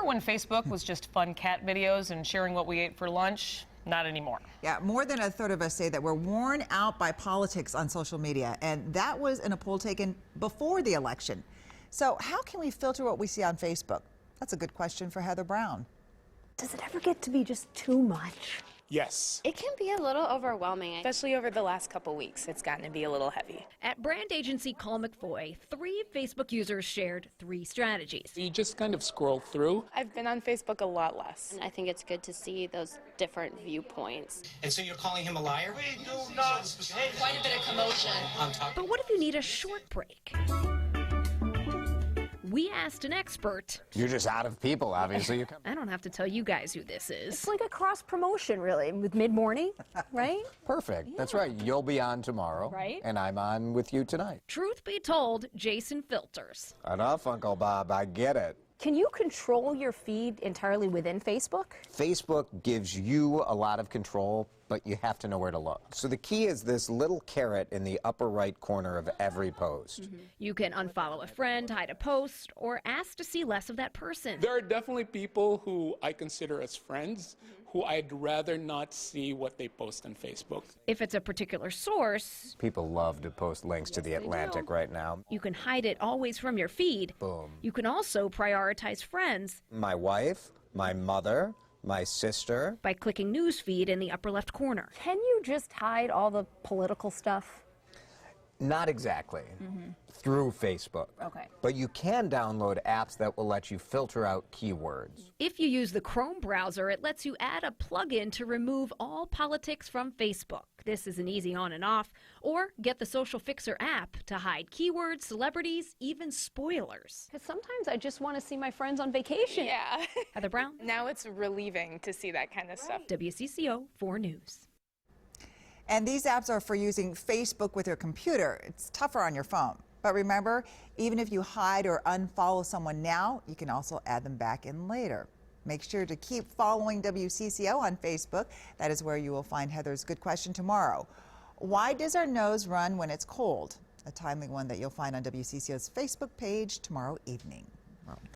when Facebook was just fun cat videos and sharing what we ate for lunch? Not anymore. Yeah, more than a third of us say that we're worn out by politics on social media, and that was in a poll taken before the election. So how can we filter what we see on Facebook? That's a good question for Heather Brown. Does it ever get to be just too much? Yes. It can be a little overwhelming. Especially over the last couple weeks, it's gotten to be a little heavy. At brand agency Call McFoy, 3 Facebook users shared 3 strategies. You just kind of scroll through. I've been on Facebook a lot less. And I think it's good to see those different viewpoints. And so you're calling him a liar? We do not. Quite a bit of commotion. But what if you need a short break? We asked an expert. You're just out of people, obviously. I don't have to tell you guys who this is. It's like a cross promotion, really, with mid-morning, right? Perfect. That's right. You'll be on tomorrow. Right. And I'm on with you tonight. Truth be told, Jason filters. Enough, Uncle Bob. I get it. Can you control your feed entirely within Facebook? Facebook gives you a lot of control, but you have to know where to look. So the key is this little caret in the upper right corner of every post. You can unfollow a friend, hide a post, or ask to see less of that person. There are definitely people who I consider as friends who I'd rather not see what they post on Facebook. If it's a particular source, People love to post links to the Atlantic right now. you can hide it always from your feed. Boom. You can also prioritize friends My wife, my mother, my sister. by clicking news feed in the upper left corner. Can you just hide all the political stuff? Not exactly. Through Facebook. Okay. But you can download apps that will let you filter out keywords. If you use the Chrome browser, it lets you add a plugin to remove all politics from Facebook. This is an easy on and off. Or get the Social Fixer app to hide keywords, celebrities, even spoilers. Because sometimes I just want to see my friends on vacation. Yeah. Heather Brown, Now it's relieving to see that kind of stuff. WCCO 4 News. And these apps are for using Facebook with your computer. It's tougher on your phone. But remember, even if you hide or unfollow someone now, you can also add them back in later. Make sure to keep following WCCO on Facebook. That is where you will find Heather's Good Question tomorrow. Why does our nose run when it's cold? A timely one that you'll find on WCCO's Facebook page tomorrow evening.